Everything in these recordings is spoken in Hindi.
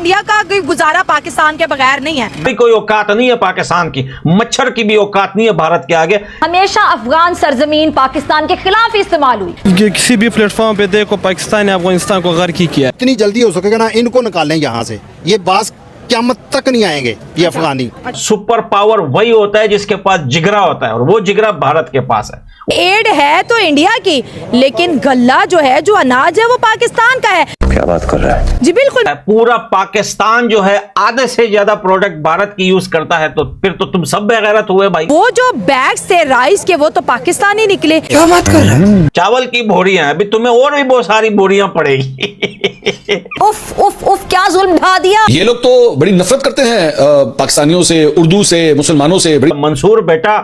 इंडिया का कोई गुजारा पाकिस्तान के बगैर नहीं है। कोई औकात नहीं है पाकिस्तान की, मच्छर की भी औकात नहीं है भारत के आगे। हमेशा अफगान सरजमीन पाकिस्तान के खिलाफ इस्तेमाल हुई। किसी भी प्लेटफॉर्म पे देखो पाकिस्तान ने अफगानिस्तान को गर्क किया। इतनी जल्दी हो सकेगा ना इनको निकालें यहाँ से, ये बात क़यामत तक नहीं आएंगे ये अफगानी। सुपर पावर वही होता है जिसके पास जिगरा होता है, और वो जिगरा भारत के पास है। एड है तो इंडिया की, लेकिन गल्ला जो है, जो अनाज है, वो पाकिस्तान का है। क्या बात कर रहा है? जी बिल्कुल। पूरा पाकिस्तान जो है आधे से ज्यादा प्रोडक्ट भारत की यूज करता है, तो फिर तो तुम सब बेगैरत हुए भाई। वो जो बैग्स थे राइस के, वो तो पाकिस्तानी निकले। क्या बात कर रहे हैं? चावल की बोरियां, अभी तुम्हें और भी बहुत सारी बोरियां पड़ेगी। उफ उफ उफ, क्या जुल्म ढा दिया। ये लोग तो बड़ी नफरत करते हैं पाकिस्तानियों से, उर्दू से, मुसलमानों से। मंसूर बेटा,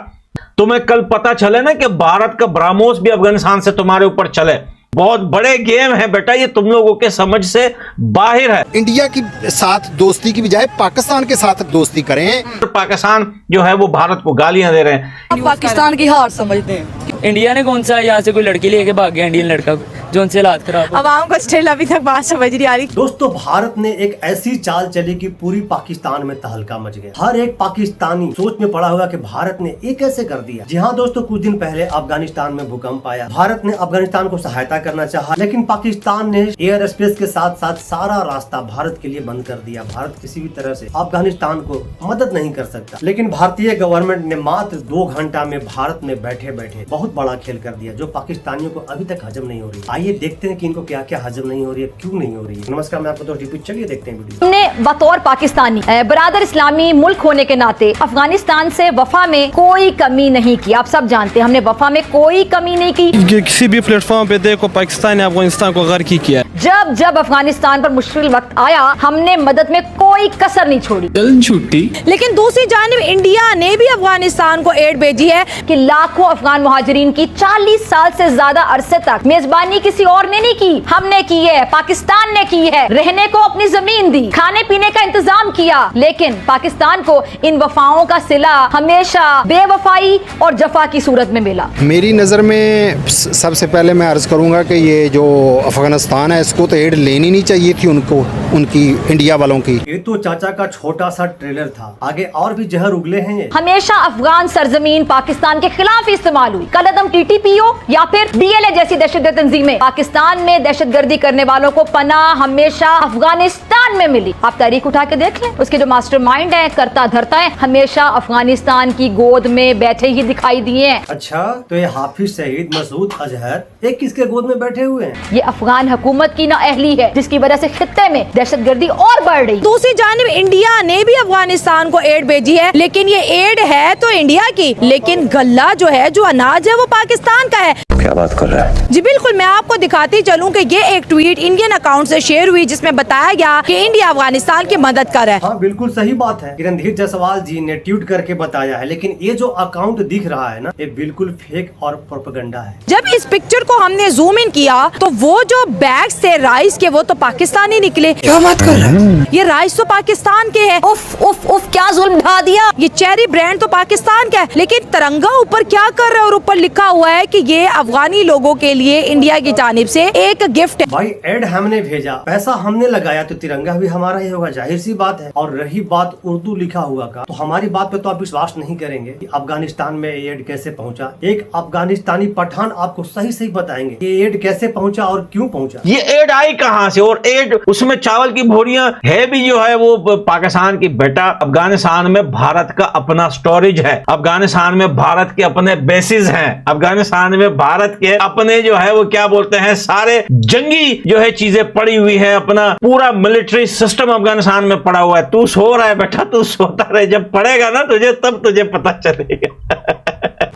तुम्हें कल पता चले ना कि भारत का ब्राह्मोस भी अफगानिस्तान से तुम्हारे ऊपर चले। बहुत बड़े गेम है बेटा, ये तुम लोगों के समझ से बाहर है। इंडिया की साथ दोस्ती की बजाय पाकिस्तान के साथ दोस्ती करें। पाकिस्तान जो है वो भारत को गालियां दे रहे हैं। हम पाकिस्तान की हार समझते हैं। इंडिया ने कौन सा यहाँ से कोई लड़की लेके भाग गया, इंडियन लड़का जो उनसे हालात खराब। अवाम को स्टिल अभी तक बात समझ नहीं आ रही। दोस्तों, भारत ने एक ऐसी चाल चली कि पूरी पाकिस्तान में तहलका मच गया। हर एक पाकिस्तानी सोच में पड़ा होगा कि भारत ने ये कैसे कर दिया। जी हाँ दोस्तों, कुछ दिन पहले अफगानिस्तान में भूकंप आया। भारत ने अफगानिस्तान को सहायता करना चाहा, लेकिन पाकिस्तान ने एयर स्पेस के साथ साथ सारा रास्ता भारत के लिए बंद कर दिया। भारत किसी भी तरह से अफगानिस्तान को मदद नहीं कर सकता। लेकिन भारतीय गवर्नमेंट ने मात्र 2 घंटा में भारत में बैठे बैठे बहुत बड़ा खेल कर दिया, जो पाकिस्तानियों को अभी तक हजम नहीं हो रही। आइए देखते हैं कि इनको क्या क्या हजम नहीं हो रही है, क्यों नहीं हो रही है। नमस्कार, मैं आपको दोस्त टीपी, चलिए देखते हैं वीडियो। हमने बतौर पाकिस्तानी बरादर इस्लामी मुल्क होने के नाते अफगानिस्तान से वफा में कोई कमी नहीं की। आप सब जानते हैं हमने वफा में कोई कमी नहीं की। किसी भी प्लेटफॉर्म पे देखो पाकिस्तान ने अफगानिस्तान को गर्क किया। जब जब अफगानिस्तान पर मुश्किल वक्त आया, हमने मदद में कोई कसर नहीं छोड़ी। छुट्टी। लेकिन दूसरी जानिब इंडिया ने भी अफगानिस्तान को एड भेजी है कि लाखों अफगान मुहाजिरीन की 40 साल से ज्यादा अरसे तक मेजबानी किसी और ने नहीं की, हमने की है, पाकिस्तान ने की है। रहने को अपनी जमीन दी, खाने पीने का इंतजाम किया, लेकिन पाकिस्तान को इन वफाओं का सिला हमेशा बेवफाई और जफा की सूरत में मिला। मेरी नज़र में सबसे पहले मैं अर्ज करूंगा कि ये जो अफगानिस्तान है, इसको तो एड लेनी नहीं चाहिए थी उनको, उनकी इंडिया वालों की। ये तो चाचा का छोटा सा ट्रेलर था, आगे और भी जहर उगले हैं। हमेशा अफगान सरजमीन पाकिस्तान के खिलाफ इस्तेमाल हुई। कलअदम टीटीपीओ या फिर डीएलए जैसी दहशतगर्द तंजीमें, पाकिस्तान में दहशतगर्दी करने वालों को पनाह हमेशा अफगानिस्तान में मिली। आप तारीख उठा के देख लें, उसके जो मास्टरमाइंड है, करता धरता है, हमेशा अफगानिस्तान की गोद में बैठे ही दिखाई दिए हैं। अच्छा, तो ये हाफिज सईद, मसूद अजहर एक किसके गोद में बैठे हुए हैं? ये अफगान हुकूमत की नाअहली है, जिसकी वजह से खित्ते में दहशतगर्दी और बढ़ रही। दूसरी जानिब इंडिया ने भी अफगानिस्तान को एड भेजी है, लेकिन ये एड है तो इंडिया की, लेकिन गल्ला जो है, जो अनाज है, वो पाकिस्तान का है। क्या बात कर रहा है? जी बिल्कुल। मैं आपको दिखाती चलूं कि ये एक ट्वीट इंडियन अकाउंट से शेयर हुई, जिसमें बताया गया कि इंडिया अफगानिस्तान की मदद कर रहा है। हाँ, बिल्कुल सही बात है। रणधीर जायसवाल जी ने ट्वीट करके बताया है, लेकिन ये जो अकाउंट दिख रहा है ना, ये बिल्कुल फेक और प्रोपेगेंडा है। जब इस पिक्चर को हमने जूम इन किया तो वो जो बैग्स थे राइस के, वो तो पाकिस्तानी निकले। क्या बात कर रहे हैं? ये राइस तो पाकिस्तान के हैं। उफ उफ उफ, क्या जुल्म ढा दिया। ये चेरी ब्रांड तो पाकिस्तान का है, लेकिन तिरंगा ऊपर क्या कर रहा है, और ऊपर लिखा हुआ है कि ये अफगानी लोगों के लिए इंडिया की जानिब से एक गिफ्ट है। भाई, एड हमने भेजा, पैसा हमने लगाया, तो तिरंगा भी हमारा ही होगा, जाहिर सी बात है। और रही बात उर्दू लिखा हुआ का, तो हमारी बात पे तो आप विश्वास नहीं करेंगे कि अफगानिस्तान में एड कैसे पहुंचा। एक अफगानिस्तानी पठान आपको सही सही बताएंगे ये एड कैसे पहुंचा और क्यों पहुंचा। ये एड आई कहां से, और एड उसमें चावल की बोरियां है भी जो है वो पाकिस्तान की। बेटा, अफगानिस्तान में भारत का अपना स्टोरेज है, अफगानिस्तान में भारत के अपने बेसिस हैं, अफगानिस्तान में भारत के अपने जो है वो क्या बोलते हैं, सारे जंगी जो है चीजें पड़ी हुई है, अपना पूरा मिलिट्री सिस्टम अफगानिस्तान में पड़ा हुआ है। तू सो रहा है बेटा, तू सोता रहे, जब पड़ेगा ना तुझे, तब तुझे पता चलेगा।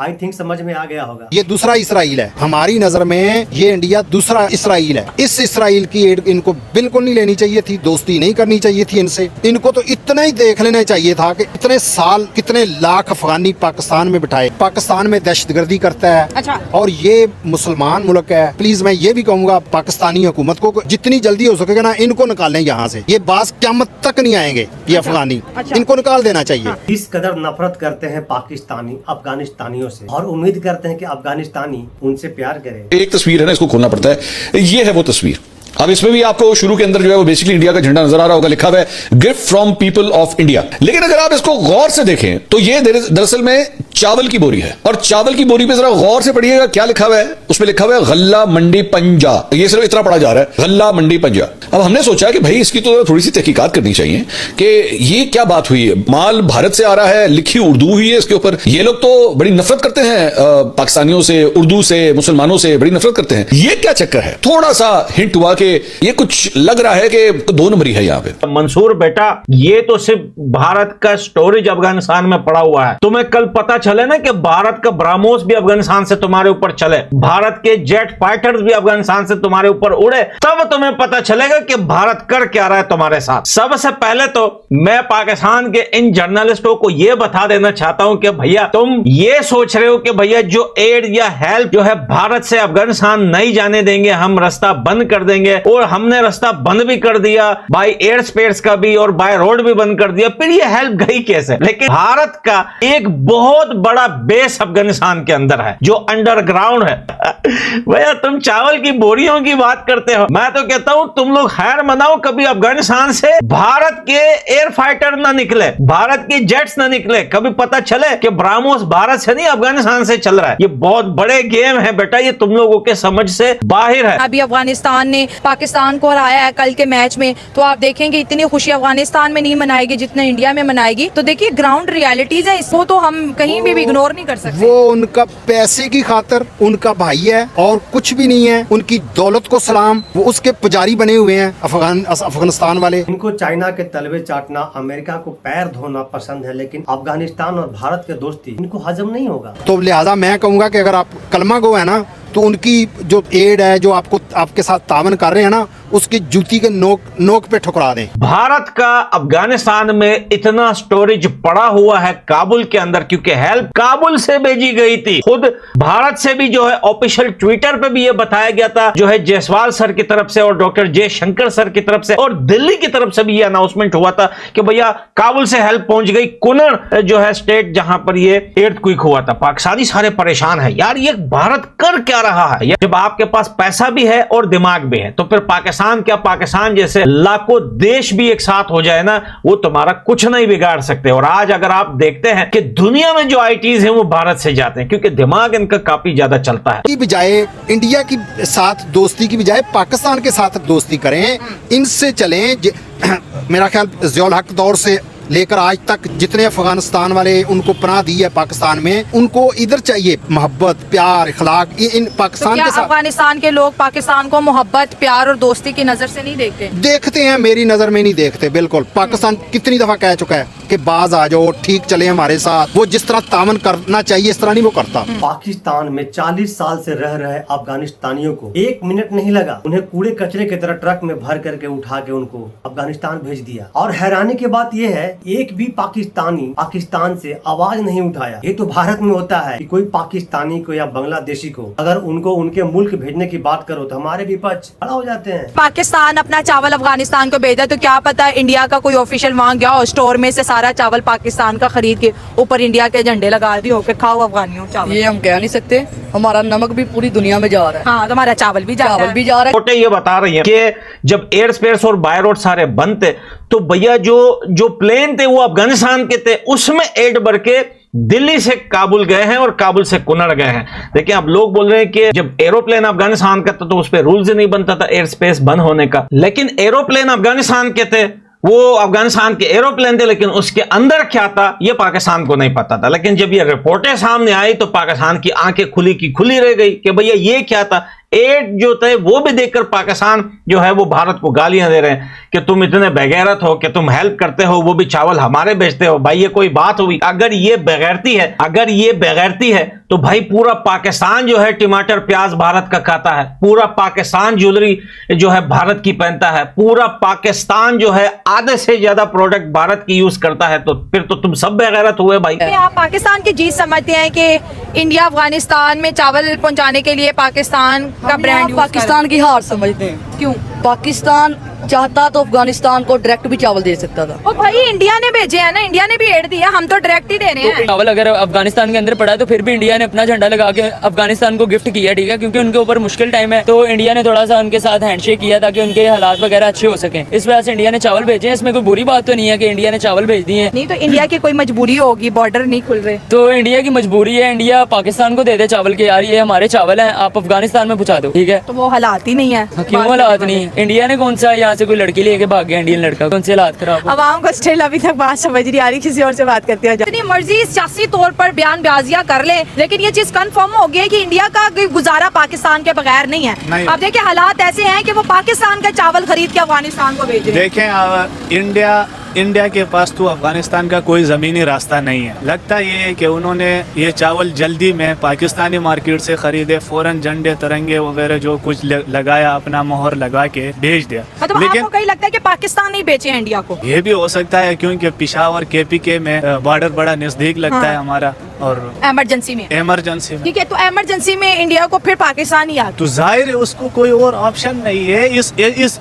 आई थिंक समझ में आ गया होगा। ये दूसरा इसराइल है हमारी नजर में, ये इंडिया दूसरा इसराइल है। इस इसराइल की एड इनको बिल्कुल नहीं लेनी चाहिए थी, दोस्ती नहीं करनी चाहिए थी इनसे। इनको तो इतना ही देख लेना चाहिए था कि इतने साल कितने लाख अफगानी पाकिस्तान में बिठाए, पाकिस्तान में दहशतगर्दी करता है। अच्छा। और ये मुसलमान मुल्क है। प्लीज मैं ये भी कहूंगा पाकिस्तानी हुकूमत को, जितनी जल्दी हो सकेगा ना इनको निकालें यहाँ से, ये बात क़यामत तक नहीं आएंगे ये अफगानी। इनको निकाल देना चाहिए। इस कदर नफरत करते हैं पाकिस्तानी अफगानिस्तानियों से, और उम्मीद करते हैं कि अफगानिस्तानी उनसे प्यार करें। एक तस्वीर है ना, इसको खोलना पड़ता है। ये है वो तस्वीर, अब इसमें भी आपको शुरू के अंदर जो है वो बेसिकली इंडिया का झंडा नजर आ रहा होगा, लिखा हुआ है gift from people of India. लेकिन अगर आप इसको गौर से देखें तो ये दरअसल में चावल की बोरी है, और चावल की बोरी पे जरा गौर से पढ़िएगा क्या लिखा हुआ है। उसमें लिखा हुआ है गल्ला मंडी पंजा, ये सिर्फ इतना पढ़ा जा रहा है, गल्ला मंडी पंजा। अब हमने सोचा कि भाई इसकी तो थोड़ी सी तहकीकात करनी चाहिए कि ये क्या बात हुई है, माल भारत से आ रहा है, लिखी उर्दू हुई है इसके ऊपर। ये लोग तो बड़ी नफरत करते हैं पाकिस्तानियों से, उर्दू से, मुसलमानों से बड़ी नफरत करते हैं। ये क्या चक्कर है? थोड़ा सा हिंट हुआ कि ये कुछ लग रहा है कि 2 नंबरी है यहाँ पे। मंसूर बेटा, ये तो सिर्फ भारत का स्टोरेज अफगानिस्तान में पड़ा हुआ है। तुम्हें कल पता चले ना कि भारत का ब्राह्मोस भी अफगानिस्तान से तुम्हारे ऊपर चले, भारत के जेट फाइटर्स भी अफगानिस्तान से तुम्हारे ऊपर उड़े, तब तुम्हें पता चलेगा कि भारत कर क्या रहा है तुम्हारे साथ। सबसे पहले तो मैं पाकिस्तान के इन जर्नलिस्टों को यह बता देना चाहता हूं कि भैया तुम ये सोच रहे हो कि भैया जो एड या हेल्प जो है भारत से अफगानिस्तान नहीं जाने देंगे, हम रास्ता बंद कर देंगे, और हमने रास्ता बंद भी कर दिया, बाय एयर स्पेस का भी और बाय रोड भी बंद कर दिया, फिर ये हेल्प गई कैसे? लेकिन भारत का एक बहुत बड़ा बेस अफगानिस्तान के अंदर है जो अंडरग्राउंड है। भैया तुम चावल की बोरियों की बात करते हो, मैं तो कहता हूं तुम लोग खैर मनाओ कभी अफगानिस्तान से भारत के एयर फाइटर ना निकले, भारत के जेट्स ना निकले, कभी पता चले कि ब्राह्मोस भारत से नहीं अफगानिस्तान से चल रहा है। ये बहुत बड़े गेम है बेटा, ये तुम लोगों के समझ से बाहर है। अभी अफगानिस्तान ने पाकिस्तान को हराया है कल के मैच में, तो आप देखेंगे इतनी खुशी अफगानिस्तान में नहीं मनाएगी जितने इंडिया में मनाएगी। तो देखिए ग्राउंड रियलिटीज है, इसको तो हम कहीं भी इग्नोर नहीं कर सकते। वो उनका पैसे की खातिर उनका भाई है और कुछ भी नहीं है, उनकी दौलत को सलाम, वो उसके पुजारी बने हुए हैं अफगानिस्तान वाले। इनको चाइना के तलवे चाटना, अमेरिका को पैर धोना पसंद है, लेकिन अफगानिस्तान और भारत के दोस्ती इनको हजम नहीं होगा। तो लिहाजा मैं कहूंगा कि अगर आप कलमा गो है ना, तो उनकी जो एड है, जो आपके साथ तावन कर रहे हैं ना, उसकी जूती के नोक पे ठुकरा दें। भारत का अफगानिस्तान में इतना स्टोरेज पड़ा हुआ है काबुल के अंदर, क्योंकि हेल्प काबुल से भेजी गई थी। खुद भारत से भी जो है ऑफिशियल ट्विटर पे भी ये बताया गया था, जो है जायसवाल सर की तरफ से और डॉक्टर जयशंकर सर की तरफ से और दिल्ली की तरफ से भी ये अनाउंसमेंट हुआ था कि भैया काबुल से हेल्प पहुंच गई। कुनर जो है स्टेट जहां पर ये earthquake हुआ था, पाकिस्तानी सारे परेशान है यार, ये भारत कर क्या रहा है? जब आपके पास पैसा भी है और दिमाग भी है, तो फिर पाकिस्तान जैसे लाखों देश भी एक साथ हो जाए ना, वो तुम्हारा कुछ नहीं बिगाड़ सकते। और आज अगर आप देखते हैं कि दुनिया में जो आईटीज हैं वो भारत से जाते हैं, क्योंकि दिमाग इनका काफी ज्यादा चलता है। की बजाय इंडिया की साथ दोस्ती की बजाय पाकिस्तान के साथ दोस्ती करें, इनसे चलें। मेरा ख्याल ज़ियाउल हक दौर से लेकर आज तक जितने अफगानिस्तान वाले उनको पनाह दी है पाकिस्तान में, उनको इधर चाहिए मोहब्बत, प्यार, इखलाक। इन पाकिस्तान तो के साथ अफगानिस्तान के लोग पाकिस्तान को मोहब्बत, प्यार और दोस्ती की नजर से नहीं देखते? देखते हैं, मेरी नजर में नहीं देखते बिल्कुल। पाकिस्तान कितनी दफा कह चुका है कि बाज आ जाओ, ठीक चले हमारे साथ। वो जिस तरह तावन करना चाहिए इस तरह नहीं वो करता। पाकिस्तान में 40 साल से रह रहे अफगानिस्तानियों को 1 मिनट नहीं लगा, उन्हें कूड़े कचरे की तरह ट्रक में भर करके उठा के उनको अफगानिस्तान भेज दिया। और हैरानी की बात यह है, एक भी पाकिस्तानी पाकिस्तान से आवाज नहीं उठाया। ये तो भारत में होता है कि कोई पाकिस्तानी को या बांग्लादेशी को अगर उनको उनके मुल्क भेजने की बात करो तो हमारे विपक्ष खड़ा हो जाते हैं। पाकिस्तान अपना चावल अफगानिस्तान को भेजा, तो क्या पता इंडिया का कोई ऑफिशियल वहाँ गया और स्टोर में से सारा चावल पाकिस्तान का खरीद के ऊपर इंडिया के झंडे लगा दिए हो के खाओ अफगानियों चावल। ये हम कह नहीं सकते, हमारा नमक भी पूरी दुनिया में जा रहा है। हाँ, तुम्हारा चावल भी जा रहा है। छोटे ये बता रही है कि जब एयर स्पेस और बाय रोड सारे बंद थे, तो भैया जो प्लेन थे वो अफगानिस्तान के थे, उसमें एड भर के दिल्ली से काबुल गए हैं और काबुल से कुनड़ गए हैं। देखिए अब लोग बोल रहे हैं कि जब एरोप्लेन अफगानिस्तान का था तो उस पर रूल्स ही नहीं बनता था एयर स्पेस बंद होने का, लेकिन एरोप्लेन अफगानिस्तान के थे, वो अफगानिस्तान के एरोप्लेन थे, लेकिन उसके अंदर क्या था ये पाकिस्तान को नहीं पता था। लेकिन जब ये रिपोर्टें सामने आई तो पाकिस्तान की आंखें खुली की खुली रह गई कि भैया ये क्या था। एड जो थे वो भी देखकर पाकिस्तान जो है वो भारत को गालियां दे रहे हैं कि तुम इतने बेगैरत हो कि तुम हेल्प करते हो, वो भी चावल हमारे बेचते हो। भाई ये कोई बात हुई? अगर ये बेगैरती है तो भाई पूरा पाकिस्तान जो है टमाटर प्याज भारत का खाता है, पूरा पाकिस्तान ज्वेलरी जो है भारत की पहनता है, पूरा पाकिस्तान जो है आधे से ज्यादा प्रोडक्ट भारत की यूज करता है, तो फिर तो तुम सब बेगैरत हुए भाई। आप पाकिस्तान की जीत समझते हैं कि इंडिया अफगानिस्तान में चावल पहुंचाने के लिए पाकिस्तान का ब्रांड पाकिस्तान की हार समझते हैं। क्यों? पाकिस्तान चाहता तो अफगानिस्तान को डायरेक्ट भी चावल दे सकता था। ओ भाई इंडिया ने भेजे हैं ना, इंडिया ने भी एड दिया, हम तो डायरेक्ट ही दे रहे हैं। चावल अगर अफगानिस्तान के अंदर पड़ा है तो फिर भी इंडिया ने अपना झंडा लगा के अफगानिस्तान को गिफ्ट किया, ठीक है, क्योंकि उनके ऊपर मुश्किल टाइम है तो इंडिया ने थोड़ा सा उनके साथ हैंडशेक किया ताकि उनके हालात वगैरह अच्छे हो सके। इस वजह से इंडिया ने चावल भेजे हैं। इसमें कोई बुरी बात तो नहीं है कि इंडिया ने चावल भेज दिए हैं। नहीं तो इंडिया की कोई मजबूरी होगी, बॉर्डर नहीं खुल रहे तो इंडिया की मजबूरी है, इंडिया पाकिस्तान को दे दे चावल के, यार ये हमारे चावल हैं, आप अफगानिस्तान में पहुंचा दो, ठीक है। तो वो हालात ही नहीं है। क्यों हालात नहीं है? इंडिया ने कौन सा यहाँ से कोई लड़की लेके भाग गया इंडियन लड़का, कौन से हालात खराब? अवाम को स्टिल अभी तक बात समझ नहीं आ रही, किसी और से बात करते हैं। जितनी मर्जी सियासी तौर पर बयानबाजियां कर ले, लेकिन ये चीज कंफर्म हो गई है कि इंडिया का कोई गुजारा पाकिस्तान के बगैर नहीं है। अब देखिए हालात ऐसे हैं कि वो पाकिस्तान का चावल खरीद के अफगानिस्तान को भेज रहे हैं। देखें इंडिया के पास तो अफगानिस्तान का कोई ज़मीनी रास्ता नहीं है। लगता ये है कि उन्होंने ये चावल जल्दी में पाकिस्तानी मार्केट से खरीदे, फौरन झंडे तिरंगे वगैरह जो कुछ लगाया, अपना मोहर लगा के भेज दिया। मतलब लेकिन आपको कहीं लगता है कि पाकिस्तान नहीं बेचे हैं इंडिया को? ये भी हो सकता है क्योंकि पेशावर KPK में बॉर्डर बड़ा नजदीक लगता है हमारा, और इमरजेंसी में ठीक है, तो इमरजेंसी में इंडिया को फिर पाकिस्तान ही आता। तो जाहिर है उसको कोई और ऑप्शन नहीं है इस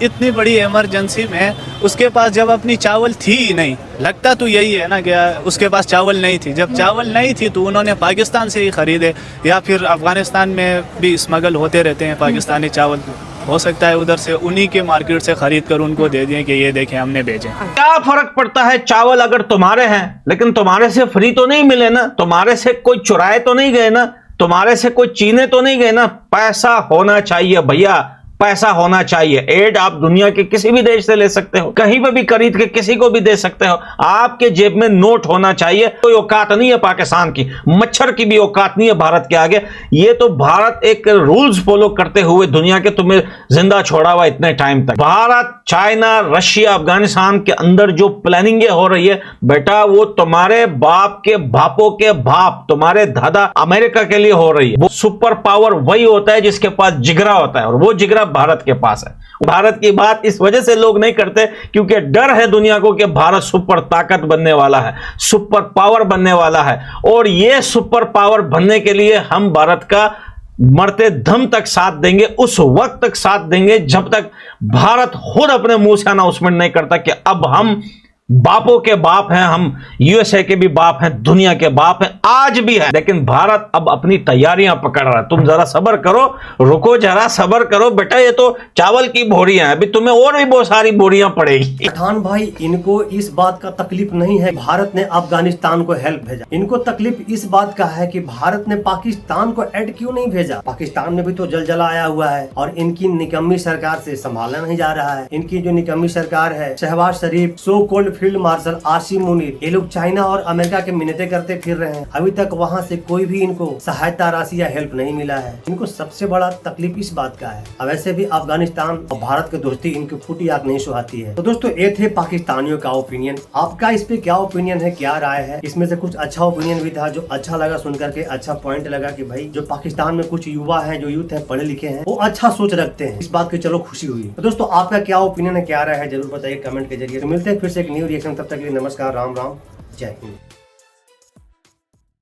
इतनी बड़ी इमरजेंसी में। उसके पास जब अपनी चावल थी ही नहीं, लगता तो यही है ना कि उसके पास चावल नहीं थी। जब चावल नहीं थी तो उन्होंने पाकिस्तान से ही खरीदे, या फिर अफगानिस्तान में भी स्मगल होते रहते हैं पाकिस्तानी चावल, हो सकता है उधर से उन्हीं के मार्केट से खरीद कर उनको दे दिए कि ये देखें हमने भेजे। क्या फर्क पड़ता है चावल अगर तुम्हारे हैं, लेकिन तुम्हारे से फ्री तो नहीं मिले ना, तुम्हारे से कोई चुराए तो नहीं गए ना, तुम्हारे से कोई चीने तो नहीं गए ना। पैसा होना चाहिए भैया, पैसा होना चाहिए। एड आप दुनिया के किसी भी देश से ले सकते हो, कहीं पे भी खरीद के किसी को भी दे सकते हो। आपके जेब में नोट होना चाहिए। कोई औकात नहीं है पाकिस्तान की, मच्छर की भी औकात नहीं है भारत के आगे। ये तो भारत एक रूल्स फॉलो करते हुए दुनिया के तुम्हें जिंदा छोड़ा हुआ इतने टाइम तक। भारत, चाइना, रशिया, अफगानिस्तान के अंदर जो प्लानिंग हो रही है बेटा, वो तुम्हारे बाप के बापों के बाप, तुम्हारे दादा अमेरिका के लिए हो रही है। वो सुपर पावर वही होता है जिसके पास जिगरा होता है, और वो जिगरा भारत के पास है। भारत की बात इस वजह से लोग नहीं करते क्योंकि डर है दुनिया को कि भारत सुपर ताकत बनने वाला है, सुपर पावर बनने वाला है। और ये सुपर पावर बनने के लिए हम भारत का मरते दम तक साथ देंगे, उस वक्त तक साथ देंगे जब तक भारत खुद अपने मुंह से अनाउंसमेंट नहीं करता कि अब हम बापों के बाप हैं, हम USA के भी बाप हैं, दुनिया के बाप हैं, आज भी है। लेकिन भारत अब अपनी तैयारियां पकड़ रहा है। तुम जरा सब्र करो, रुको, जरा सब्र करो बेटा। ये तो चावल की बोरियां हैं, अभी तुम्हें और भी बहुत सारी बोरियां पड़ेगी। पठान भाई, इनको इस बात का तकलीफ नहीं है भारत ने अफगानिस्तान को हेल्प भेजा, इनको तकलीफ इस बात का है कि भारत ने पाकिस्तान को ऐड क्यों नहीं भेजा। पाकिस्तान में भी तो जलजला आया हुआ है और इनकी निकम्मी सरकार से संभाला नहीं जा रहा है। इनकी जो निकम्मी सरकार है, Shahbaz Sharif, so called field marshal Asim Munir, ये लोग चाइना और अमेरिका के मिन्नतें करते फिर रहे हैं। अभी तक वहाँ से कोई भी इनको सहायता राशि या हेल्प नहीं मिला है। इनको सबसे बड़ा तकलीफ इस बात का है। अब वैसे भी अफगानिस्तान और भारत की दोस्ती इनकी फूटी आग नहीं सुहाती है। तो दोस्तों, ये थे पाकिस्तानियों का ओपिनियन। आपका इस पे क्या ओपिनियन है, क्या राय है? इसमें से कुछ अच्छा ओपिनियन भी था जो अच्छा लगा सुन करके, अच्छा पॉइंट लगा कि भाई जो पाकिस्तान में कुछ युवा है, जो यूथ है, पढ़े लिखे हैं, वो अच्छा सोच रखते हैं। इस बात की चलो खुशी हुई। तो दोस्तों, आपका क्या ओपिनियन है, क्या राय है, जरूर बताइए कमेंट के जरिए। तो मिलते हैं फिर से एक न्यू रिएक्शन। तब तक के लिए नमस्कार, राम राम, जय हिंद।